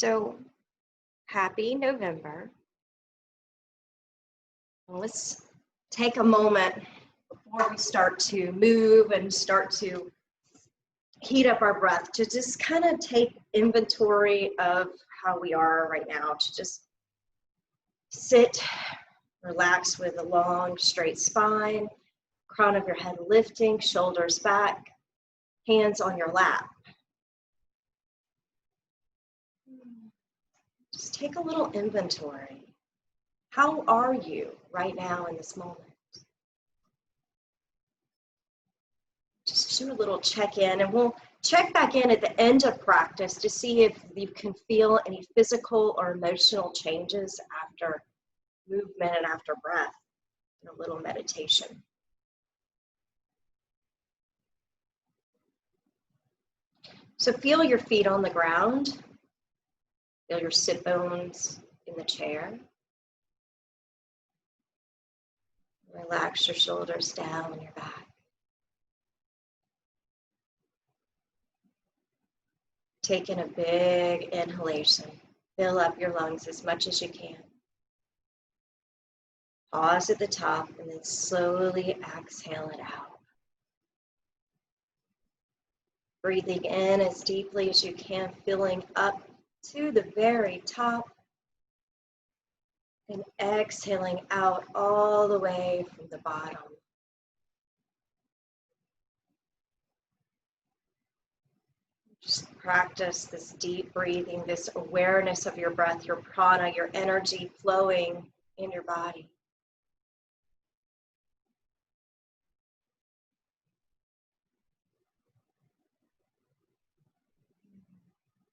So happy November. And let's take a moment before we start to move and start to heat up our breath to just kind of take inventory of how we are right now, to just sit, relax with a long, straight spine, crown of your head lifting, shoulders back, hands on your lap. Just take a little inventory. How are you right now in this moment? Just do a little check-in, and we'll check back in at the end of practice to see if you can feel any physical or emotional changes after movement and after breath in a little meditation. So feel your feet on the ground. Feel your sit bones in the chair. Relax your shoulders down on your back. Take in a big inhalation. Fill up your lungs as much as you can. Pause at the top and then slowly exhale it out. Breathing in as deeply as you can, filling up to the very top. And exhaling out all the way from the bottom. Just practice this deep breathing, this awareness of your breath, your prana, your energy flowing in your body.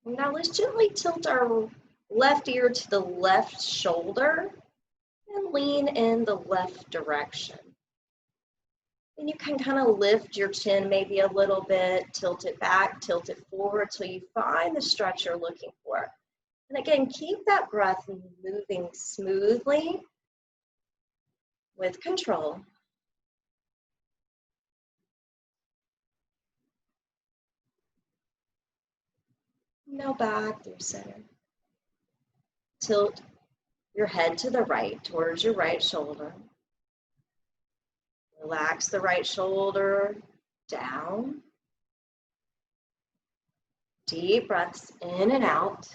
Now let's gently tilt our left ear to the left shoulder and lean in the left direction. And you can kind of lift your chin maybe a little bit, tilt it back, tilt it forward till you find the stretch you're looking for. And again, keep that breath moving smoothly with control. Now back through center. Tilt your head to the right, towards your right shoulder. Relax the right shoulder down. Deep breaths in and out.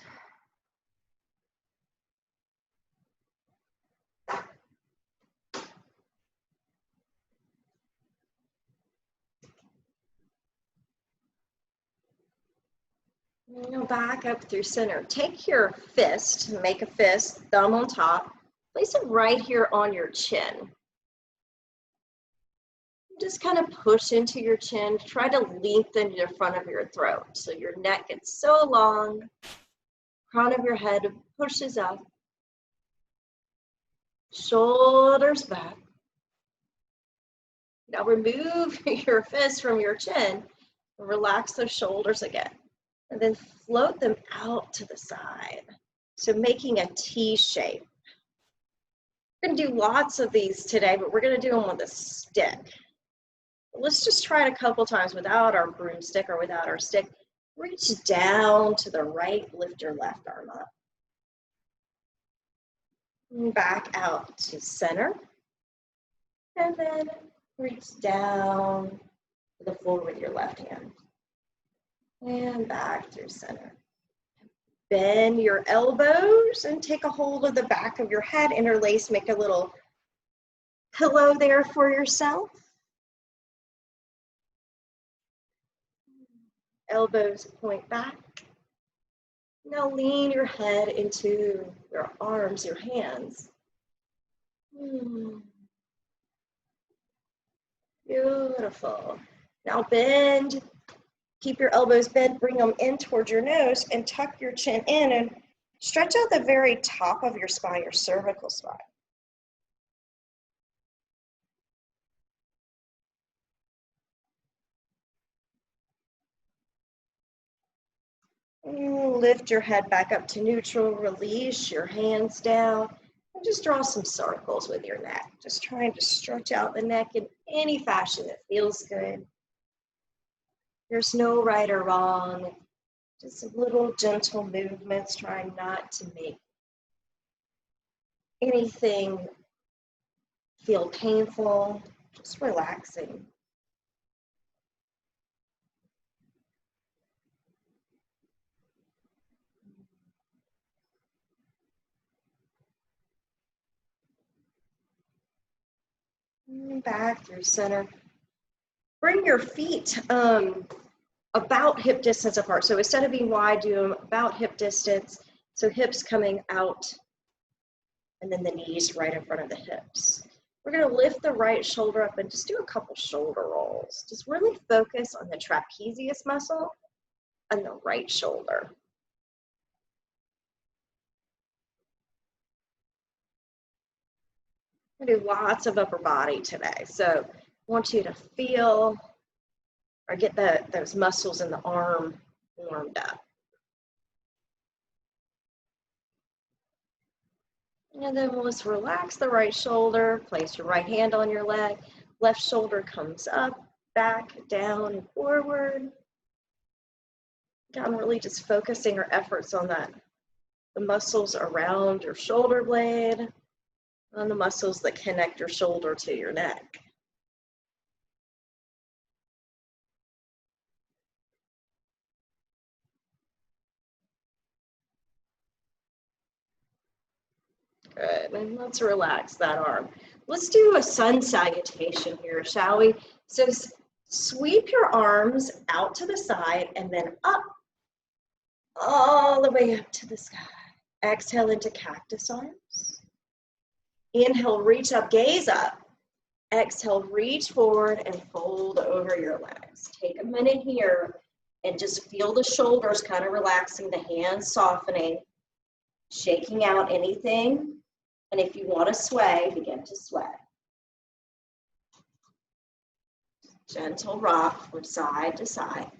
Now back up through center. Take your fist, make a fist, thumb on top. Place it right here on your chin. Just kind of push into your chin. Try to lengthen the front of your throat so your neck gets so long. Crown of your head pushes up. Shoulders back. Now remove your fist from your chin and relax those shoulders again. And then float them out to the side. So making a T shape. We're going to do lots of these today, but we're going to do them with a stick. Let's just try it a couple times without our broomstick or without our stick. Reach down to the right, lift your left arm up. Back out to center. And then reach down to the floor with your left hand. And back through center. Bend your elbows and take a hold of the back of your head. Interlace, make a little pillow there for yourself. Elbows point back. Now lean your head into your arms, your hands. Beautiful. Now bend. Keep your elbows bent, bring them in towards your nose and tuck your chin in and stretch out the very top of your spine, your cervical spine. Lift your head back up to neutral, release your hands down, and just draw some circles with your neck. Just trying to stretch out the neck in any fashion that feels good. There's no right or wrong. Just some little gentle movements, trying not to make anything feel painful, just relaxing. Back through center. Bring your feet about hip distance apart. So instead of being wide, do them about hip distance. So hips coming out and then the knees right in front of the hips. We're going to lift the right shoulder up and just do a couple shoulder rolls. Just really focus on the trapezius muscle and the right shoulder. I do lots of upper body today. So I want you to feel or get those muscles in the arm warmed up. And then we'll just relax the right shoulder, place your right hand on your leg, left shoulder comes up, back, down, and forward. Again, really just focusing our efforts on that, the muscles around your shoulder blade, on the muscles that connect your shoulder to your neck. Good, and let's relax that arm. Let's do a sun salutation here, shall we? So sweep your arms out to the side and then up, all the way up to the sky. Exhale into cactus arms. Inhale, reach up, gaze up. Exhale, reach forward and fold over your legs. Take a minute here and just feel the shoulders kind of relaxing, the hands softening, shaking out anything. And if you want to sway, begin to sway. Gentle rock from side to side.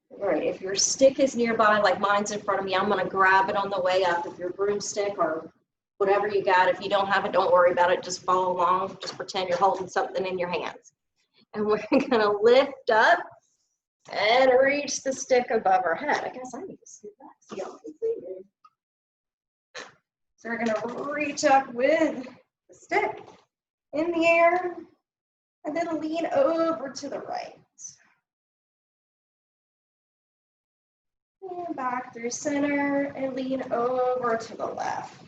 All right, if your stick is nearby, like mine's in front of me, I'm going to grab it on the way up. If your broomstick or whatever you got, if you don't have it, don't worry about it. Just follow along. Just pretend you're holding something in your hands. And we're going to lift up and reach the stick above our head. I guess I need to scoot back so y'all can see me. So we're going to reach up with the stick in the air and then lean over to the right. And back through center and lean over to the left.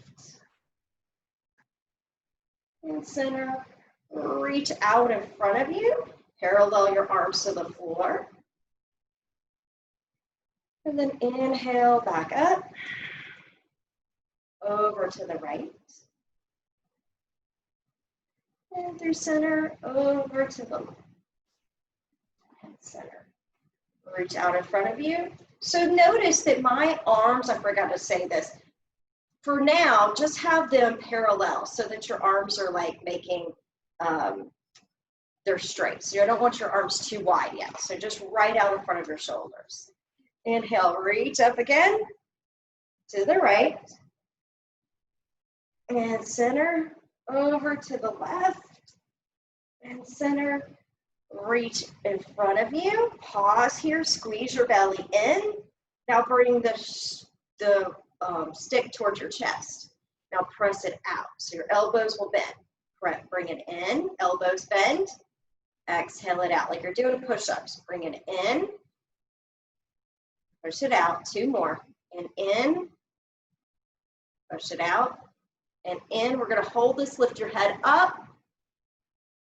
And center, reach out in front of you, parallel your arms to the floor. And then inhale back up, over to the right. And through center, over to the left. And center. Reach out in front of you. So notice that my arms, I forgot to say this, for now, just have them parallel so that your arms are like making, they're straight. So you don't want your arms too wide yet. So just right out in front of your shoulders. Inhale, reach up again to the right. And center, over to the left. And center, reach in front of you. Pause here, squeeze your belly in. Now bring the stick towards your chest. Now press it out. So your elbows will bend. Bring it in, elbows bend. Exhale it out like you're doing push-ups. Bring it in. Push it out. 2 more. And in. Push it out. And in. We're going to hold this. Lift your head up.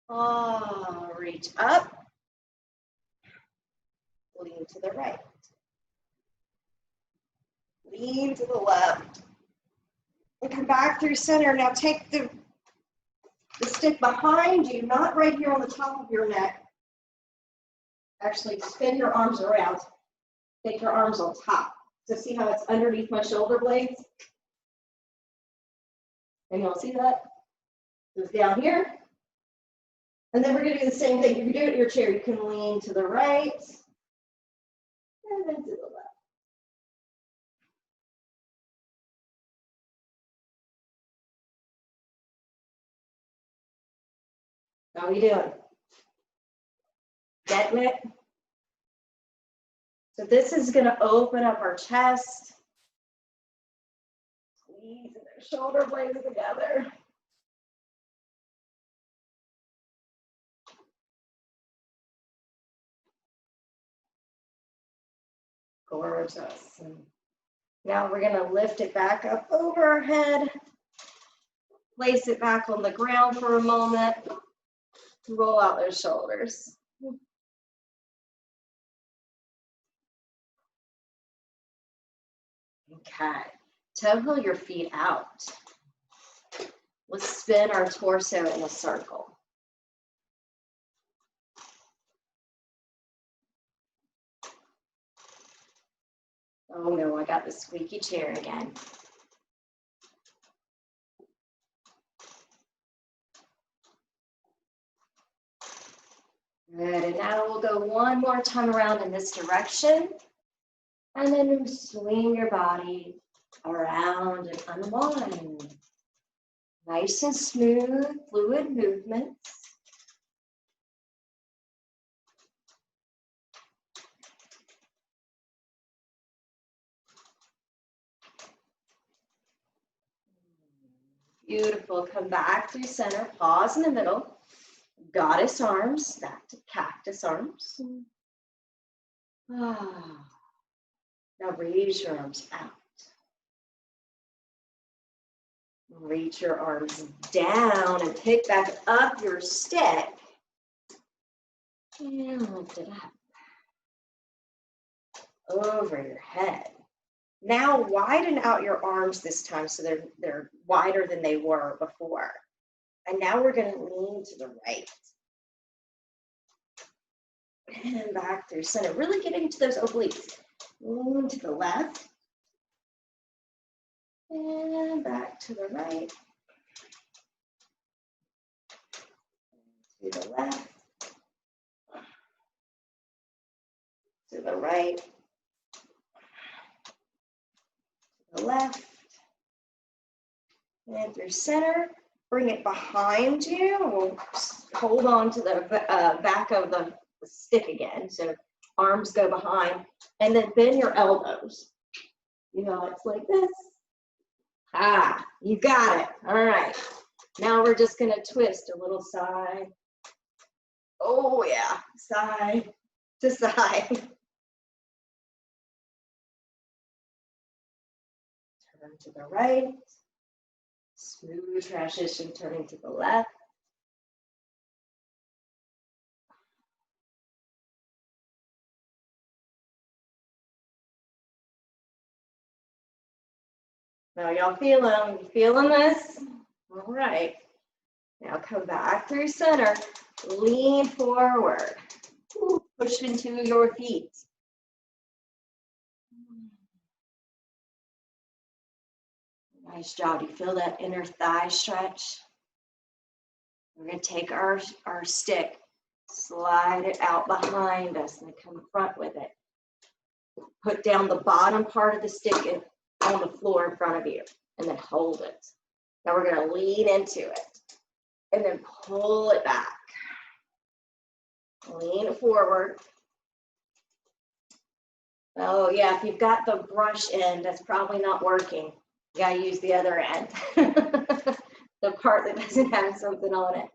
Oh, reach up. Lean to the right. Lean to the left. And come back through center. Now take the stick behind you, not right here on the top of your neck. Actually, spin your arms around. Take your arms on top. So see how it's underneath my shoulder blades? And you'll see that? It's down here. And then we're going to do the same thing. If you do it in your chair, you can lean to the right and then to the left. How are you doing? Getting it? So this is going to open up our chest. Squeeze the shoulder blades together. Gorgeous. And now we're going to lift it back up over our head. Place it back on the ground for a moment. Roll out those shoulders. Okay. Toe heel your feet out. Let's spin our torso in a circle. Oh no, I got the squeaky chair again. Good, and now we'll go one more time around in this direction. And then swing your body around and unwind. Nice and smooth, fluid movements. Beautiful. Come back through center. Pause in the middle. Goddess arms, back to cactus arms. Now raise your arms out. Reach your arms down and pick back up your stick. And lift it up. Over your head. Now widen out your arms this time so they're wider than they were before. And now we're going to lean to the right. And back through center. Really getting into those obliques. Lean to the left. And back to the right. To the left. To the right. To the left. And through center. Bring it behind you. We'll hold on to the back of the stick again. So arms go behind. And then bend your elbows. You know, it's like this. You got it. All right. Now we're just going to twist a little side. Oh, yeah. Side to side. Turn to the right. Smooth transition, turning to the left. Now y'all feeling this? All right. Now come back through center. Lean forward. Push into your feet. Nice job. Do you feel that inner thigh stretch? We're going to take our stick, slide it out behind us, and come front with it. Put down the bottom part of the stick on the floor in front of you, and then hold it. Now we're going to lean into it, and then pull it back. Lean forward. Oh yeah, if you've got the brush end, that's probably not working. You gotta use the other end. The part that doesn't have something on it.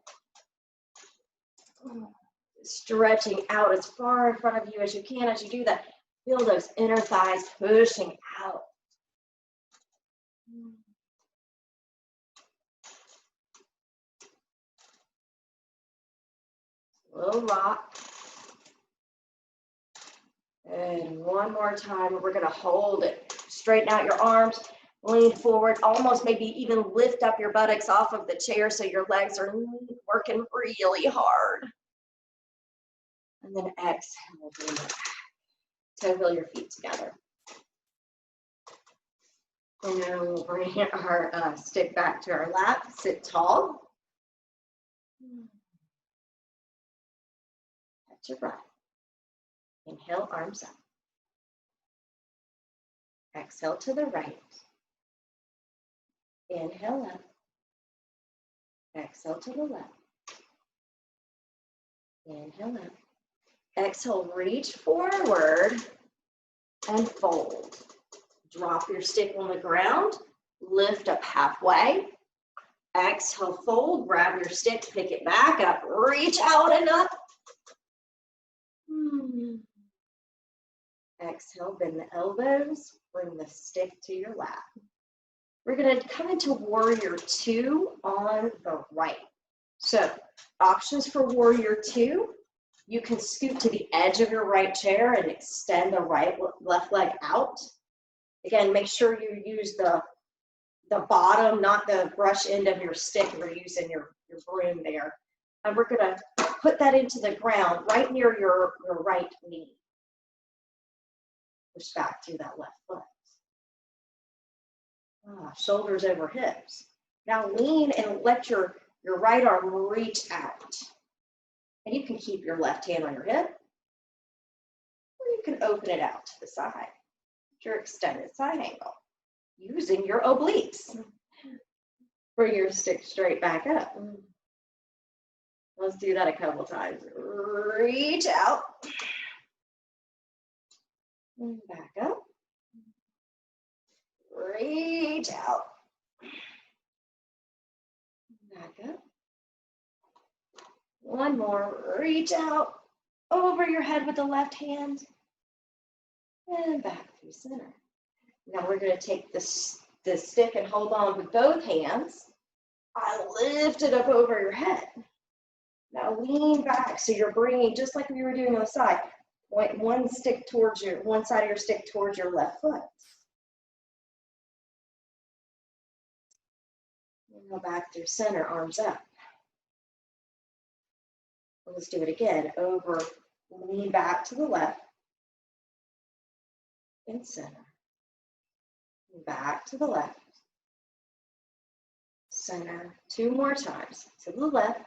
Stretching out as far in front of you as you can as you do that. Feel those inner thighs pushing out. Little rock. And one more time, we're gonna hold it. Straighten out your arms. Lean forward, almost maybe even lift up your buttocks off of the chair so your legs are working really hard. And then exhale, bring it back. Toe heel your feet together. And then we'll bring our stick back to our lap, sit tall. Catch your breath. Inhale, arms up. Exhale to the right. Inhale up. Exhale to the left. Inhale up. Exhale, reach forward. and fold. Drop your stick on the ground, lift up halfway. Exhale, fold, grab your stick, pick it back up, reach out and up. Exhale, bend the elbows, bring the stick to your lap. We're going to come into warrior two on the right. So options for warrior two, you can scoot to the edge of your right chair and extend the left leg out. Again, make sure you use the bottom, not the brush end of your stick. We're using your broom there. And we're going to put that into the ground right near your right knee. Push back through that left foot. Shoulders over hips. Now lean and let your right arm reach out. And you can keep your left hand on your hip, or you can open it out to the side. Your extended side angle, using your obliques. Bring your stick straight back up. Let's do that a couple times. Reach out. And back up. Reach out. Back up. One more. Reach out over your head with the left hand. And back through center. Now we're going to take the stick and hold on with both hands. I lift it up over your head. Now lean back so you're bringing, just like we were doing on the side, point one side of your stick towards your left foot. And go back through center, arms up. Let's do it again. Over, lean back to the left and center. Back to the left. Center. Two more times. To the left.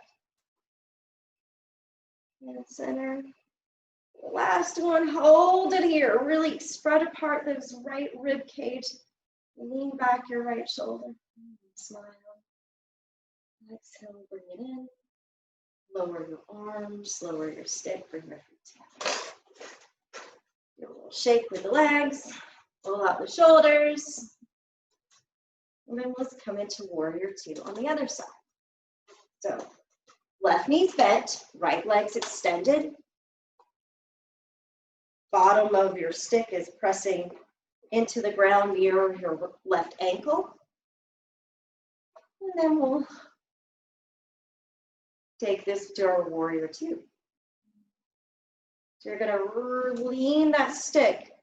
And center. Last one. Hold it here. Really spread apart those right rib cage. Lean back your right shoulder. Smile. Exhale, bring it in. Lower your arms, lower your stick, bring your feet together. Do a little shake with the legs, roll out the shoulders. And then let's come into warrior two on the other side. So left knee's bent, right leg's extended. Bottom of your stick is pressing into the ground near your left ankle. And then we'll take this to our warrior two. So you're going to lean that stick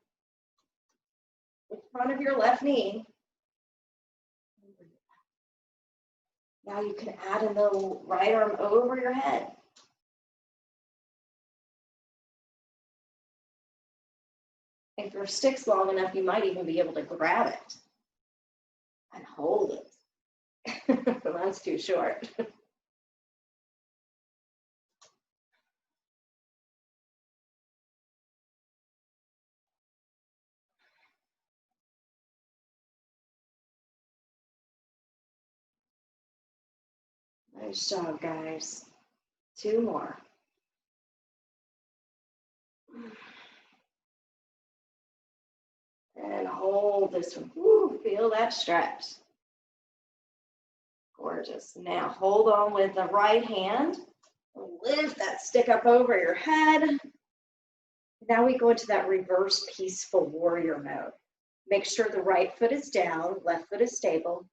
in front of your left knee. Now you can add in the right arm over your head. If your stick's long enough, you might even be able to grab it and hold it. That's too short. Nice job, guys. Two more. And hold this one. Woo, feel that stretch. Gorgeous. Now hold on with the right hand. Lift that stick up over your head. Now we go into that reverse peaceful warrior mode. Make sure the right foot is down, left foot is stable.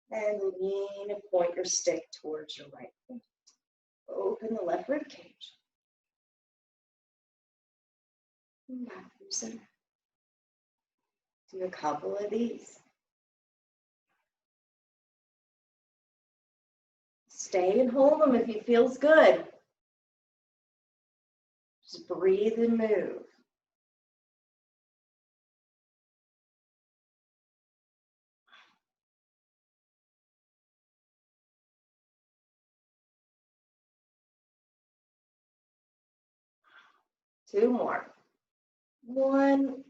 And lean and point your stick towards your right foot. Open the left rib cage. And back through center. Do a couple of these. Stay and hold them if it feels good. Just breathe and move. Two more. One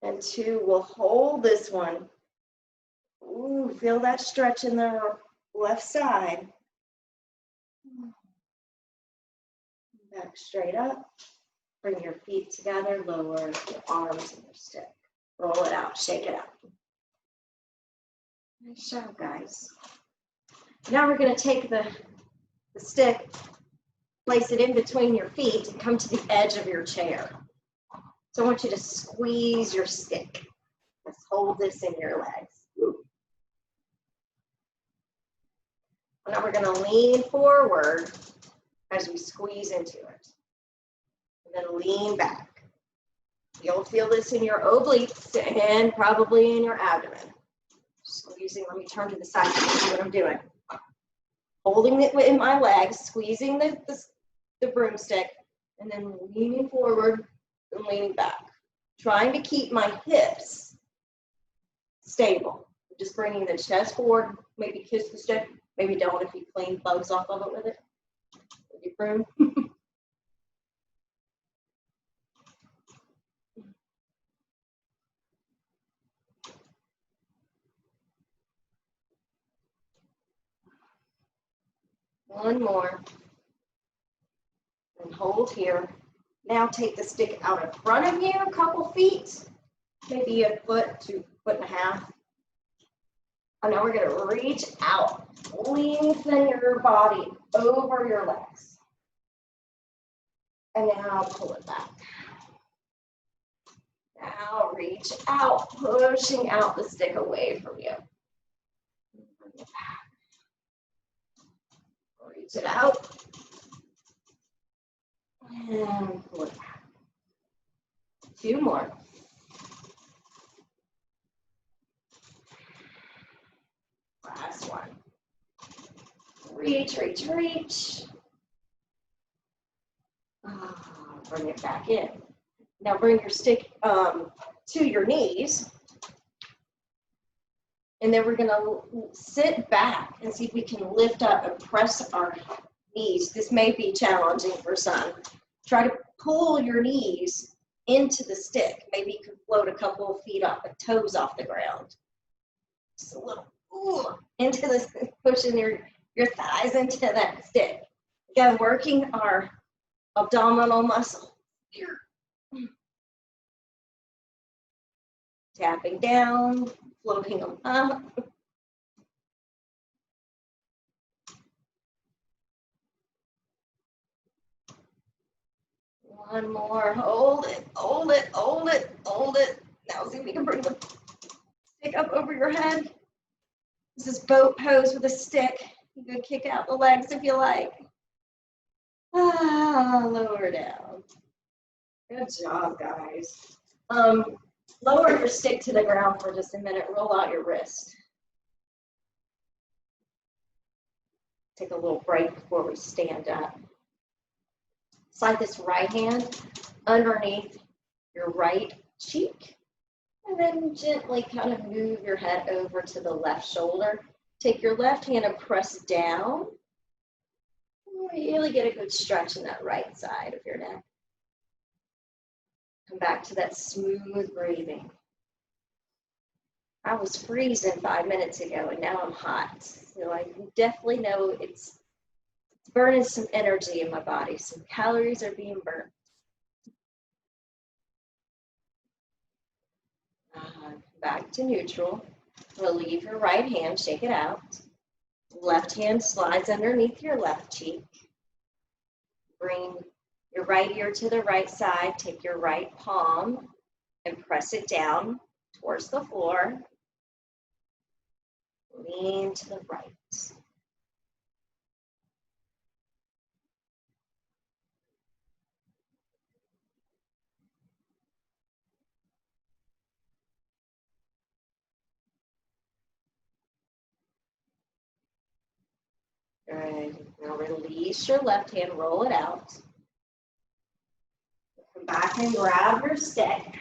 and two. We'll hold this one. Ooh, feel that stretch in the left side. Back straight up. Bring your feet together, lower your arms and your stick. Roll it out, shake it out. Nice job, guys. Now we're going to take the stick, place it in between your feet, and come to the edge of your chair. So I want you to squeeze your stick. Let's hold this in your legs. Now we're going to lean forward as we squeeze into it. And then lean back. You'll feel this in your obliques and probably in your abdomen. Squeezing, let me turn to the side so you see what I'm doing. Holding it in my legs, squeezing the broomstick, and then leaning forward and leaning back. Trying to keep my hips stable. Just bringing the chest forward, maybe kiss the stick, maybe don't if you clean bugs off of it with it. With your broom. One more. And hold here. Now take the stick out in front of you a couple feet, maybe a foot to foot and a half. And now we're going to reach out, lengthen your body over your legs. And now pull it back. Now reach out, pushing out the stick away from you. Bring it back. Reach it out. And pull it back. Two more. Last one. Reach, reach, reach. Bring it back in. Now bring your stick to your knees. And then we're going to sit back and see if we can lift up and press our knees. This may be challenging for some. Try to pull your knees into the stick. Maybe you can float a couple of feet up, but toes off the ground. Just a little into this, pushing your thighs into that stick. Again, working our abdominal muscle here. Tapping down, floating them up. One more. Hold it, hold it, hold it, hold it. Now see if we can bring the stick up over your head. This is boat pose with a stick. You can kick out the legs if you like. Lower down. Good job, guys. Lower your stick to the ground for just a minute. Roll out your wrist. Take a little break before we stand up. Slide this right hand underneath your right cheek. And then gently kind of move your head over to the left shoulder. Take your left hand and press down. Really get a good stretch in that right side of your neck. Come back to that smooth breathing. I was freezing 5 minutes ago and now I'm hot. So I definitely know it's burning some energy in my body. Some calories are being burnt. Back to neutral. Relieve your right hand, shake it out. Left hand slides underneath your left cheek. Bring your right ear to the right side. Take your right palm and press it down towards the floor. Lean to the right. Good. Now release your left hand, roll it out. Come back and grab your stick.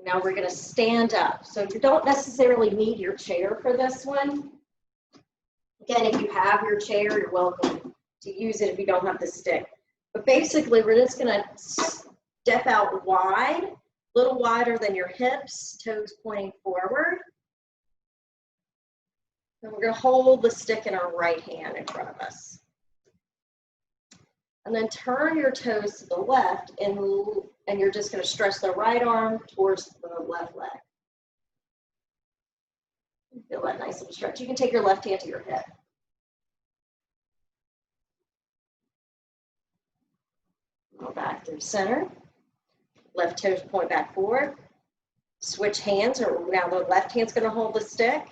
Now we're going to stand up. So you don't necessarily need your chair for this one. Again, if you have your chair, you're welcome to use it if you don't have the stick. But basically, we're just going to step out wide, a little wider than your hips, toes pointing forward. And we're going to hold the stick in our right hand in front of us. And then turn your toes to the left, and you're just going to stretch the right arm towards the left leg. Feel that nice little stretch. You can take your left hand to your hip. Go back through center. Left toes point back forward. Switch hands, or now the left hand's going to hold the stick.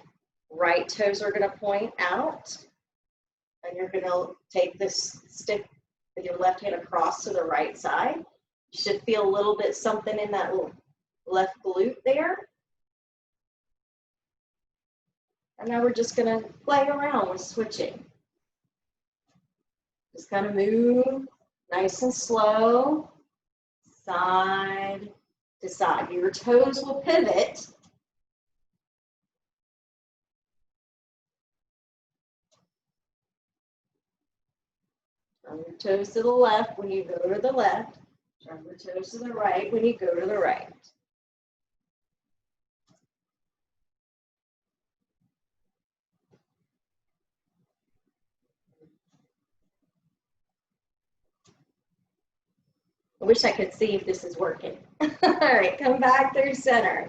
Right toes are going to point out. And you're going to take this stick with your left hand across to the right side. You should feel a little bit something in that little left glute there. And now we're just going to play around with switching. Just kind of move nice and slow, side to side. Your toes will pivot. Turn your toes to the left when you go to the left. Turn your toes to the right when you go to the right. I wish I could see if this is working. All right, come back through center.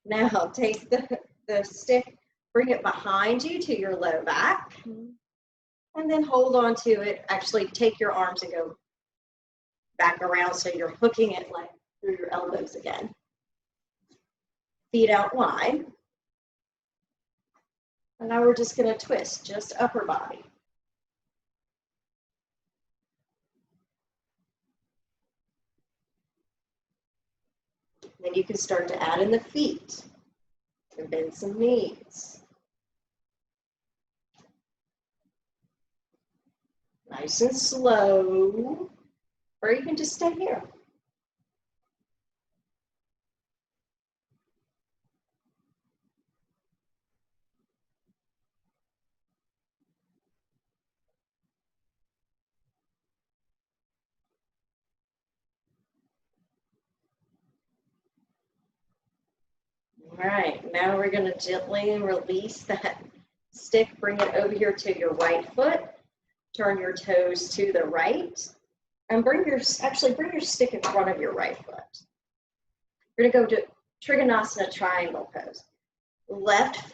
Now take the stick, bring it behind you to your low back, and then hold on to it. Actually, take your arms and go back around so you're hooking it like through your elbows again. Feet out wide. And now we're just going to twist, just upper body. Then you can start to add in the feet and bend some knees. Nice and slow, or you can just stay here. All right, now we're going to gently release that stick, bring it over here to your right foot, turn your toes to the right, and bring your stick in front of your right foot. We're going to go to Trikonasana triangle pose. Left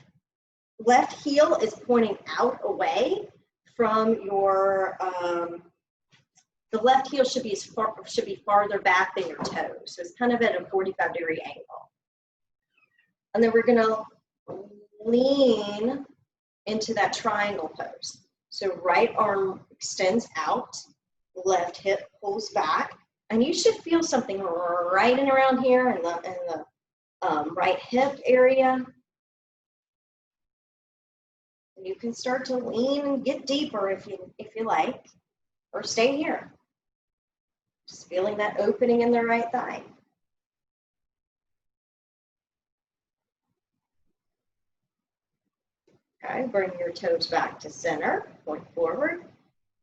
heel is pointing out away from your, the left heel should be farther back than your toes. So it's kind of at a 45-degree angle. And then we're going to lean into that triangle pose. So right arm extends out, left hip pulls back, and you should feel something right in around here in the right hip area. And you can start to lean and get deeper if you like, or stay here. Just feeling that opening in the right thigh. Okay, bring your toes back to center, point forward.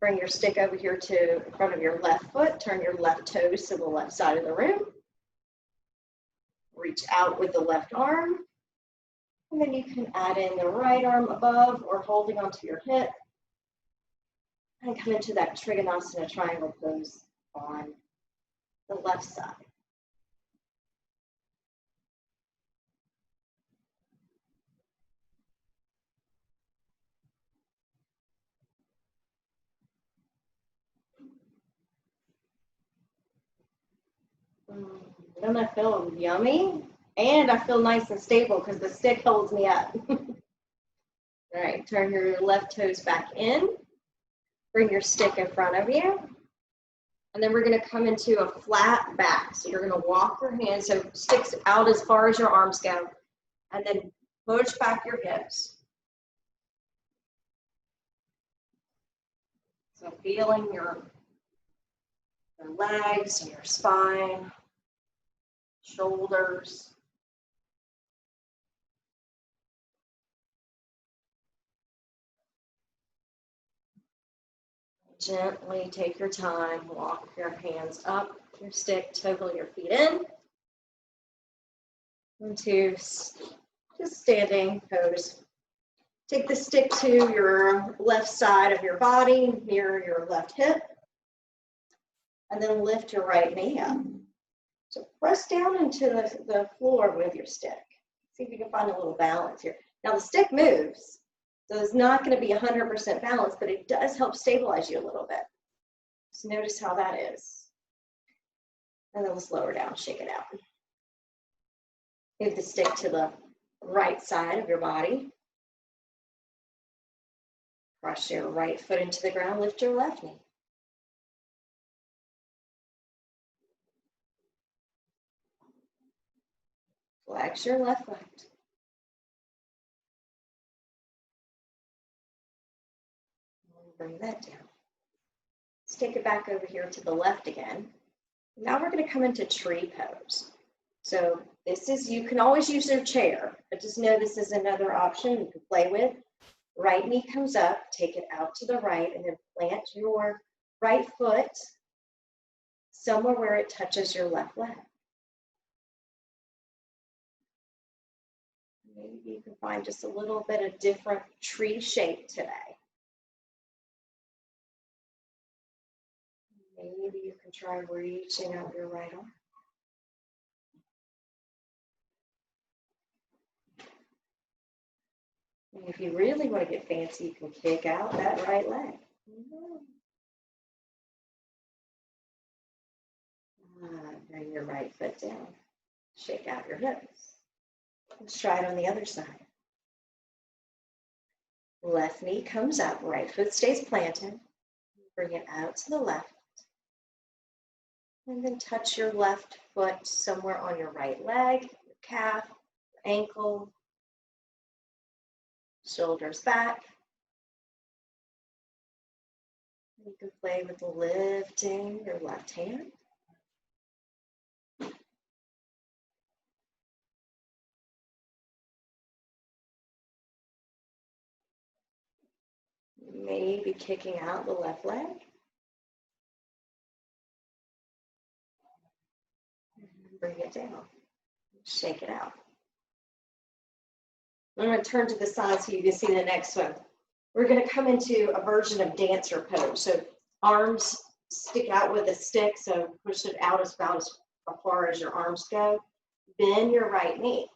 Bring your stick over here to in front of your left foot. Turn your left toes to the left side of the room. Reach out with the left arm. And then you can add in the right arm above or holding onto your hip. And come into that Trikonasana triangle pose on the left side. Don't I feel yummy? And I feel nice and stable because the stick holds me up. All right, turn your left toes back in. Bring your stick in front of you. And then we're going to come into a flat back. So you're going to walk your hands, so sticks out as far as your arms go. And then push back your hips. So feeling your legs and your spine, shoulders. Gently take your time, walk your hands up your stick, toggle your feet in into just standing pose. Take the stick to your left side of your body, near your left hip. and then lift your right knee up. So press down into the floor with your stick. See if you can find a little balance here. Now the stick moves, so it's not going to be 100% balanced, but it does help stabilize you a little bit. So notice how that is. And then let's lower down, shake it out. Move the stick to the right side of your body. Press your right foot into the ground, lift your left knee. Flex your left foot. Bring that down. Let's take it back over here to the left again. Now we're going to come into tree pose. So this is, you can always use your chair, but just know this is another option you can play with. Right knee comes up, take it out to the right, and then plant your right foot somewhere where it touches your left leg. Maybe you can find just a little bit of different tree shape today. Maybe you can try reaching out your right arm. And if you really want to get fancy, you can kick out that right leg. Bring your right foot down. Shake out your hips. Let's try it on the other side. Left knee comes up, right foot stays planted. Bring it out to the left. And then touch your left foot somewhere on your right leg, your calf, your ankle, shoulders back. You can play with lifting your left hand. Maybe kicking out the left leg. Bring it down. Shake it out. I'm going to turn to the side so you can see the next one. We're going to come into a version of dancer pose. So arms stick out with a stick, so push it out about as far as your arms go. Bend your right knee.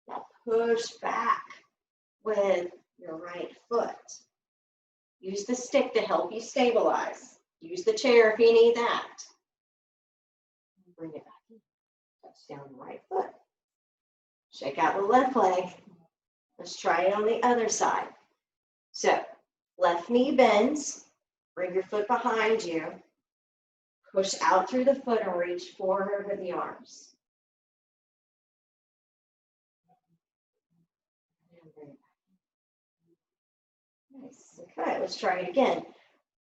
Now push back with your right foot. Use the stick to help you stabilize. Use the chair if you need that. Bring it back in. Touch down the right foot. Shake out the left leg. Let's try it on the other side. So, left knee bends. Bring your foot behind you. Push out through the foot and reach forward with the arms. Nice. Okay, let's try it again.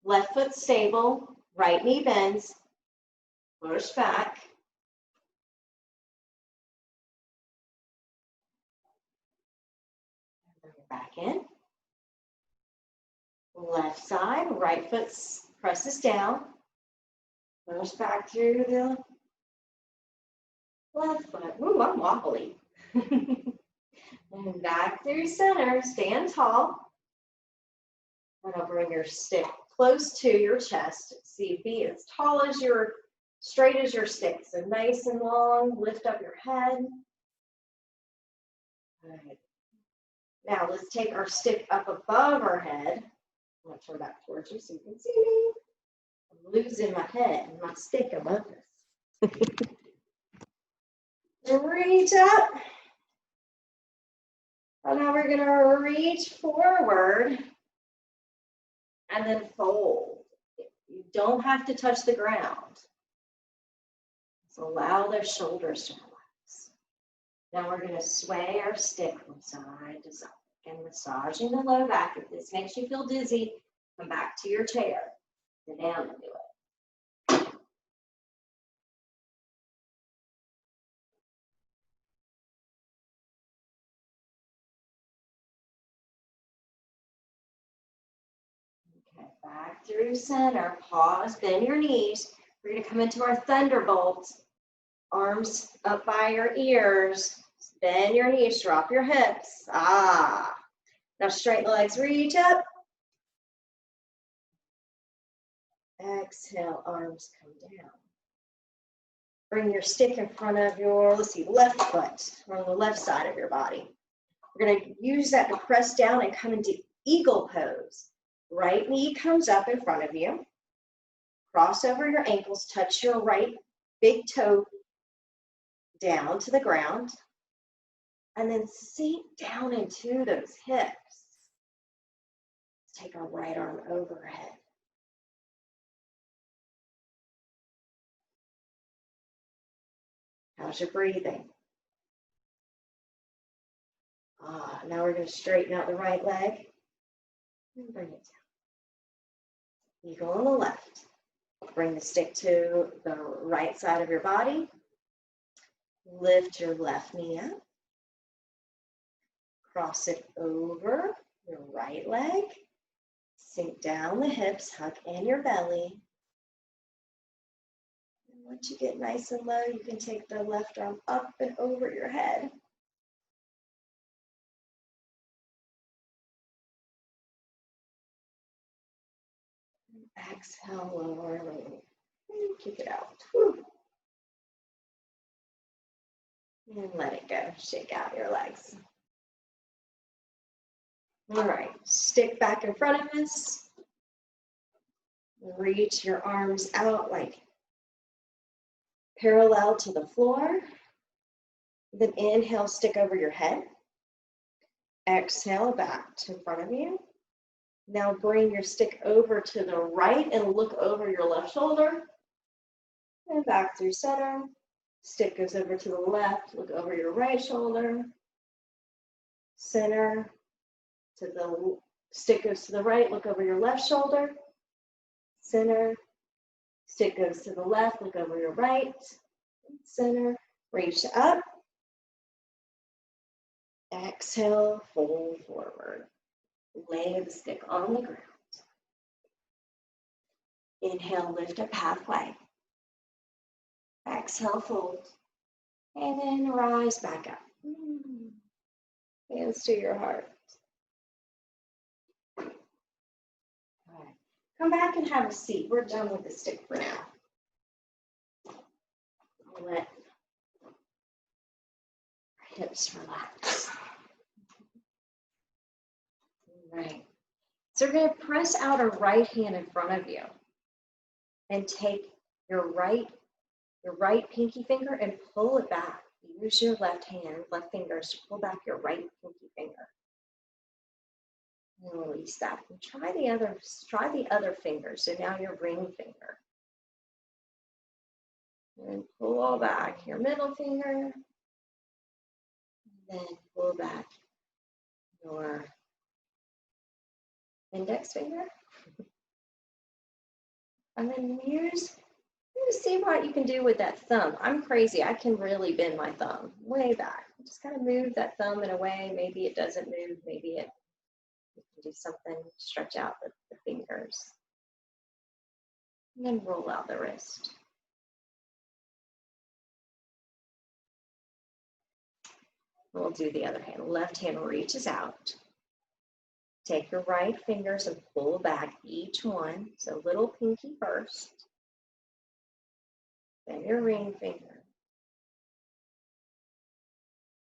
Left foot stable. Right knee bends. Push back. Bring it back in. Left side, right foot presses down. Push back through the left foot. Ooh, I'm wobbly. And back through center, stand tall. And I'll bring your stick close to your chest. See, be as tall as straight as your stick. So nice and long, lift up your head. All right. Now let's take our stick up above our head. I'm going to turn back towards you so you can see me. I'm losing my head and my stick above this. Reach up. And now we're going to reach forward and then fold. You don't have to touch the ground. So allow those shoulders to relax. Now we're going to sway our stick from side to side. And massaging the low back. If this makes you feel dizzy, come back to your chair. Sit down and do it. Okay, back through center. Pause, bend your knees. We're going to come into our thunderbolt. Arms up by your ears. Bend your knees, drop your hips. Now straighten the legs, reach up. Exhale, arms come down. Bring your stick in front of your, let's see, left foot on the left side of your body. We're going to use that to press down and come into eagle pose. Right knee comes up in front of you. Cross over your ankles, touch your right big toe down to the ground, and then sink down into those hips. Take our right arm overhead. How's your breathing? Now we're going to straighten out the right leg and bring it down. Eagle on the left. Bring the stick to the right side of your body. Lift your left knee up. Cross it over your right leg. Sink down the hips, hug in your belly. And once you get nice and low, you can take the left arm up and over your head. And exhale, lower, lower. And kick it out. Whew. And let it go. Shake out your legs. All right, stick back in front of us. Reach your arms out like parallel to the floor. Then inhale, stick over your head. Exhale, back to in front of you. Now bring your stick over to the right and look over your left shoulder. And back through center. Stick goes over to the left, look over your right shoulder. Center. To the stick goes to the right, look over your left shoulder. Center. Stick goes to the left, look over your right. Center. Reach up. Exhale, fold forward. Lay the stick on the ground. Inhale, lift up halfway. Exhale, fold. And then rise back up. Hands to your heart. All right. Come back and have a seat. We're done with the stick for now. I'll let our hips relax. All right. So we're going to press out our right hand in front of you and take your right pinky finger and pull it back. Use your left fingers to pull back your right pinky finger. And release that. And try the other finger. So now your ring finger. And pull back your middle finger. And then pull back your index finger. And then see what you can do with that thumb. I'm crazy. I can really bend my thumb way back. Just kind of move that thumb in a way. Maybe it doesn't move. Maybe you can do something. Stretch out the fingers. And then roll out the wrist. We'll do the other hand. Left hand reaches out. Take your right fingers and pull back each one. So little pinky first. Then your ring finger.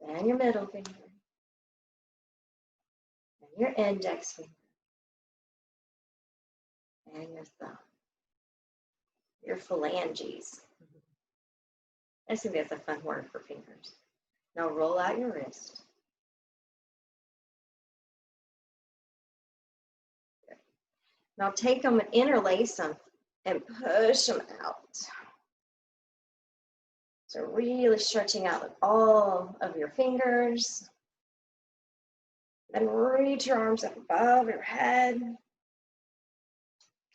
Then your middle finger. Then your index finger. And your thumb. Your phalanges. I think that's a fun word for fingers. Now roll out your wrist. Good. Now take them and interlace them and push them out. So really stretching out all of your fingers. Then reach your arms up above your head.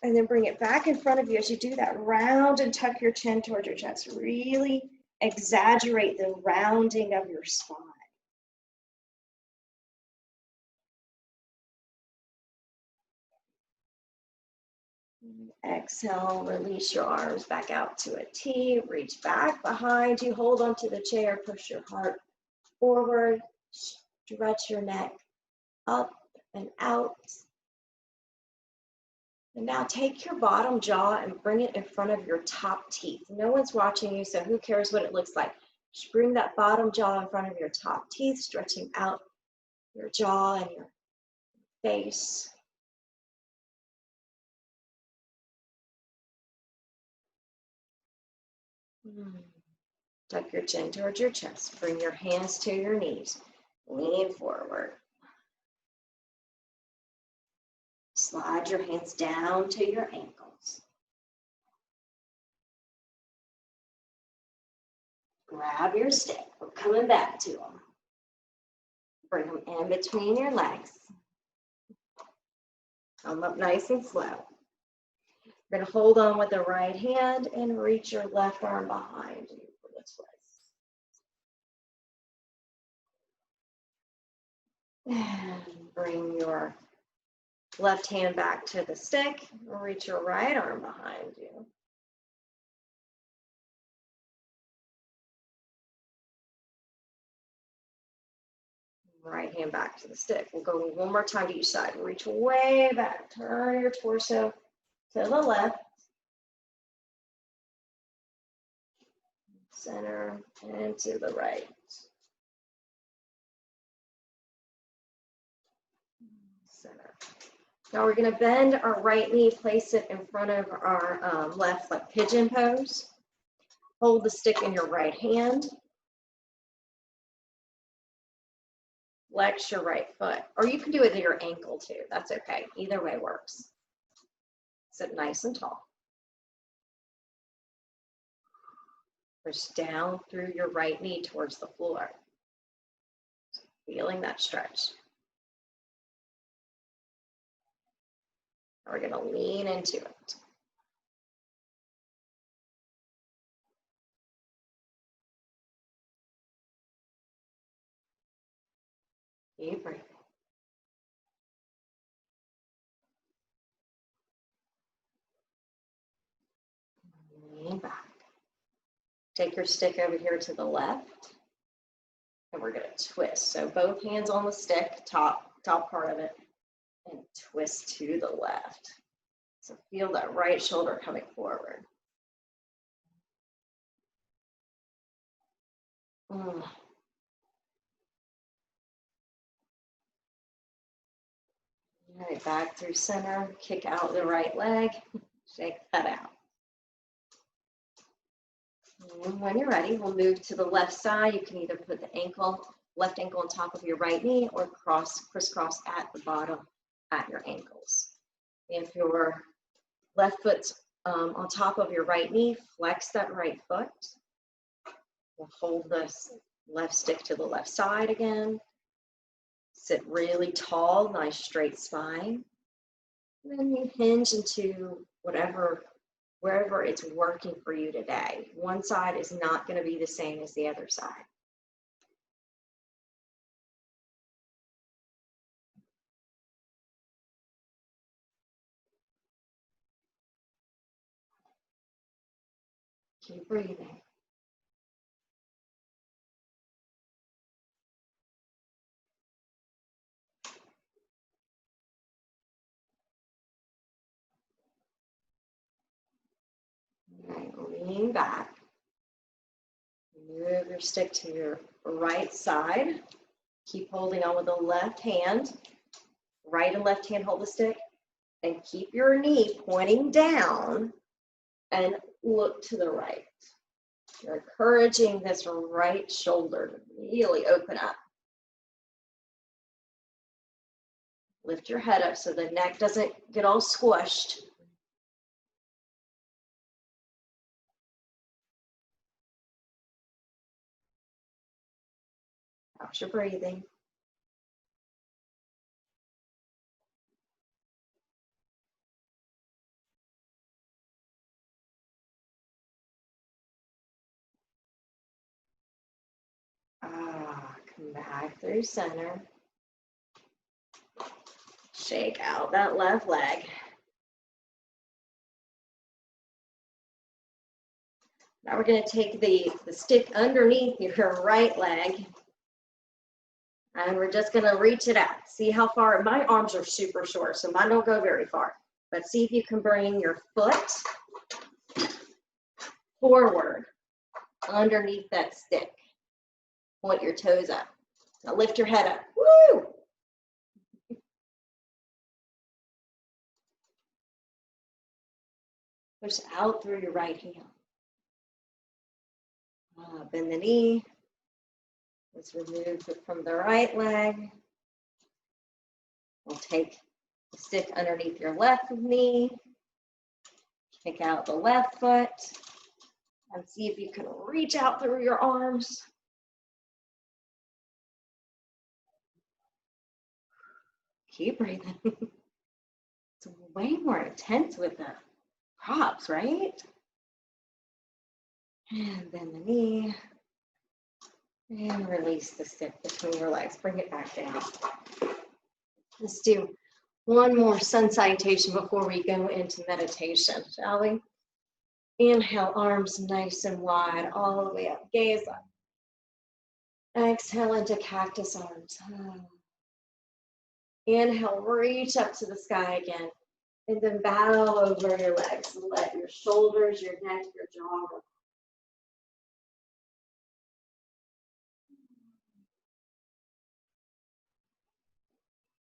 And then bring it back in front of you as you do that. Round and tuck your chin towards your chest. Really exaggerate the rounding of your spine. Exhale, release your arms back out to a T. Reach back behind you. Hold onto the chair. Push your heart forward. Stretch your neck up and out. And now take your bottom jaw and bring it in front of your top teeth. No one's watching you, so who cares what it looks like? Just bring that bottom jaw in front of your top teeth, stretching out your jaw and your face. Tuck your chin towards your chest. Bring your hands to your knees. Lean forward. Slide your hands down to your ankles. Grab your stick. We're coming back to them. Bring them in between your legs. Come up nice and slow. You're going to hold on with the right hand and reach your left arm behind you for the twist. And bring your left hand back to the stick. Reach your right arm behind you. Right hand back to the stick. We'll go one more time to each side. Reach way back. Turn your torso to the left. Center and to the right. Center. Now we're going to bend our right knee, place it in front of our left, like pigeon pose. Hold the stick in your right hand. Flex your right foot, or you can do it at your ankle too. That's okay. Either way works. Sit nice and tall. Push down through your right knee towards the floor. Feeling that stretch. We're going to lean into it. Keep breathing. Lean back. Take your stick over here to the left, and we're going to twist. So both hands on the stick, top part of it, and twist to the left. So feel that right shoulder coming forward. All right, back through center, kick out the right leg, shake that out. And when you're ready, we'll move to the left side. You can either put the left ankle on top of your right knee or crisscross at the bottom at your ankles. If your left foot's on top of your right knee, flex that right foot. We'll hold this left stick to the left side again. Sit really tall, nice straight spine. And then you hinge into wherever it's working for you today. One side is not going to be the same as the other side. Keep breathing. Right, lean back. Move your stick to your right side. Keep holding on with the left hand. Right and left hand hold the stick. And keep your knee pointing down and look to the right. You're encouraging this right shoulder to really open up. Lift your head up so the neck doesn't get all squished. How's your breathing? Come back through center. Shake out that left leg. Now we're going to take the stick underneath your right leg. And we're just going to reach it out. See how far? My arms are super short, so mine don't go very far. But see if you can bring your foot forward underneath that stick. Point your toes up. Now lift your head up. Woo! Push out through your right heel. Bend the knee. Let's remove it from the right leg. We'll take the stick underneath your left knee. Kick out the left foot. And see if you can reach out through your arms. Keep breathing. It's way more intense with the props, right? And bend the knee. And release the stick between your legs. Bring it back down. Let's do one more sun salutation before we go into meditation, shall we? Inhale, arms nice and wide, all the way up. Gaze up. Exhale into cactus arms. Inhale, reach up to the sky again. And then bow over your legs. Let your shoulders, your neck, your jaw relax.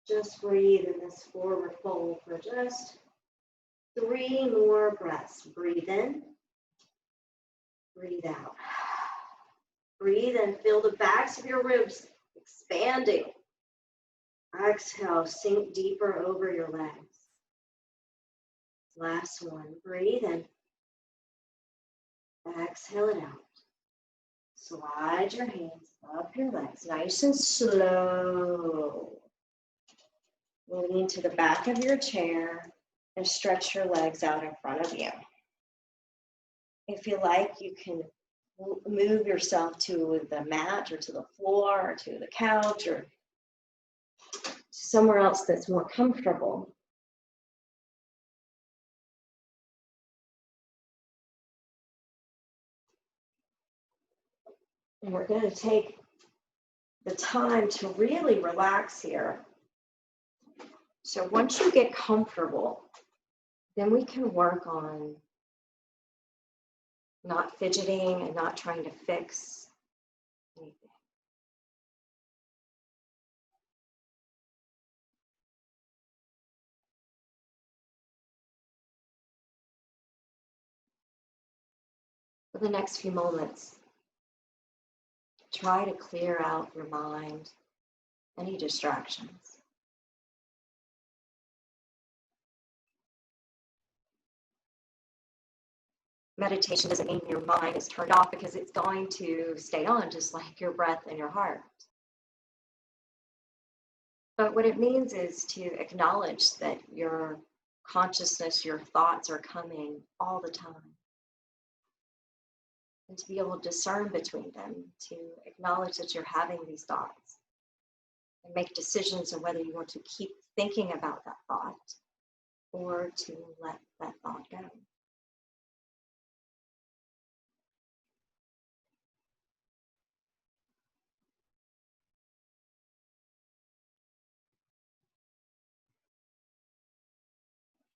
Just breathe in this forward fold for just 3 more breaths. Breathe in. Breathe out. Breathe and feel the backs of your ribs expanding. Exhale, sink deeper over your legs. Last one. Breathe in. Exhale it out. Slide your hands up your legs, nice and slow. Lean to the back of your chair and stretch your legs out in front of you. If you like, you can move yourself to the mat or to the floor or to the couch or somewhere else that's more comfortable. And we're going to take the time to really relax here. So once you get comfortable, then we can work on not fidgeting and not trying to fix anything. For the next few moments, try to clear out your mind, any distractions. Meditation doesn't mean your mind is turned off, because it's going to stay on just like your breath and your heart. But what it means is to acknowledge that your consciousness, your thoughts are coming all the time. And to be able to discern between them, to acknowledge that you're having these thoughts and make decisions on whether you want to keep thinking about that thought or to let that thought go.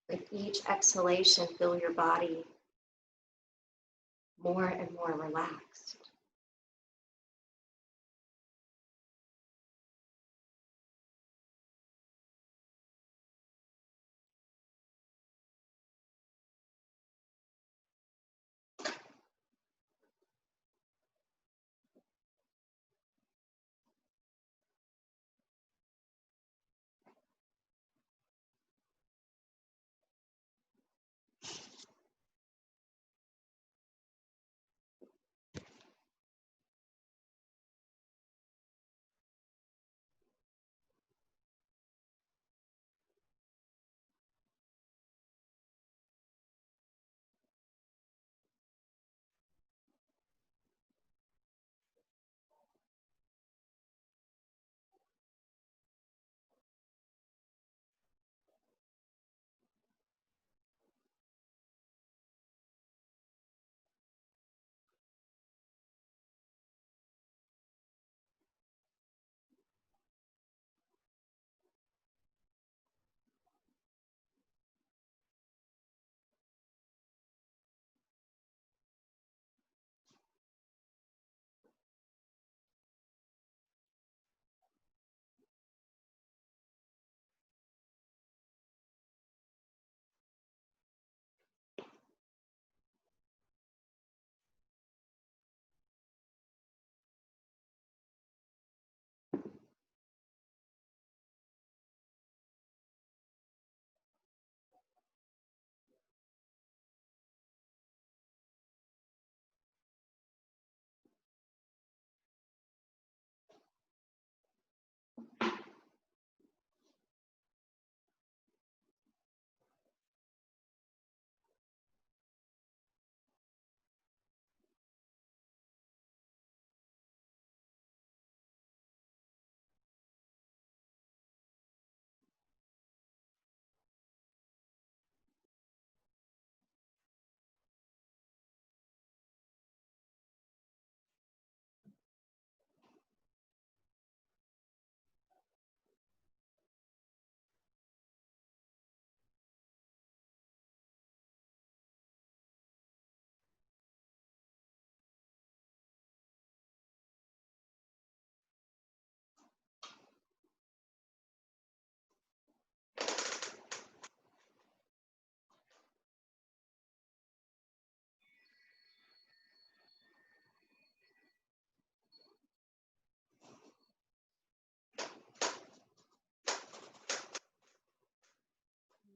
With each exhalation, feel your body more and more relaxed.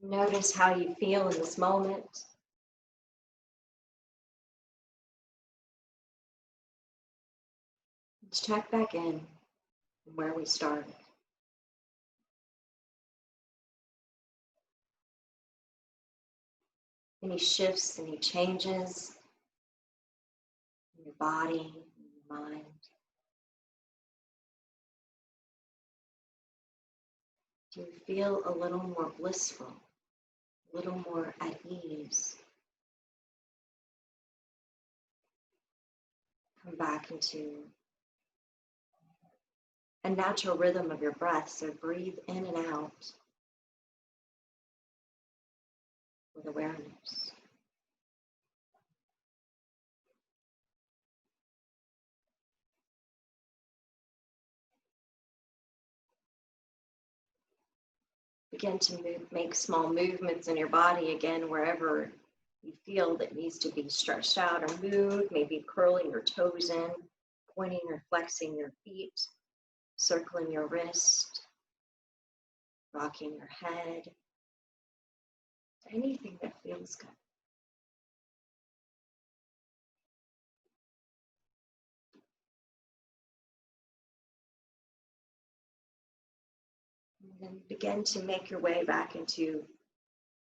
Notice how you feel in this moment. Let's check back in from where we started. Any shifts, any changes in your body, in your mind? Do you feel a little more blissful, a little more at ease? Come back into a natural rhythm of your breath, so breathe in and out with awareness. Begin to make small movements in your body again, wherever you feel that needs to be stretched out or moved, maybe curling your toes in, pointing or flexing your feet, circling your wrist, rocking your head, anything that feels good. And then begin to make your way back into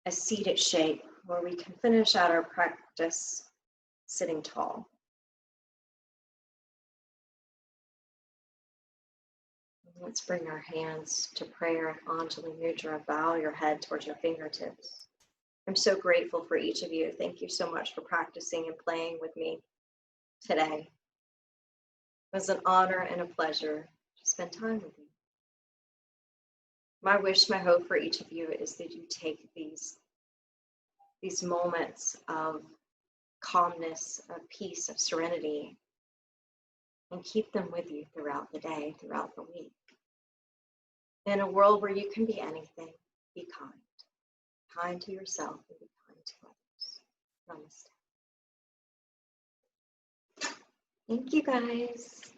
a seated shape where we can finish out our practice sitting tall. Let's bring our hands to prayer, Anjali Mudra. Bow your head towards your fingertips. I'm so grateful for each of you. Thank you so much for practicing and playing with me today. It was an honor and a pleasure to spend time with you. My wish, my hope for each of you is that you take these moments of calmness, of peace, of serenity, and keep them with you throughout the day, throughout the week. In a world where you can be anything, be kind. Kind to yourself and be kind to others. Namaste. Thank you, guys.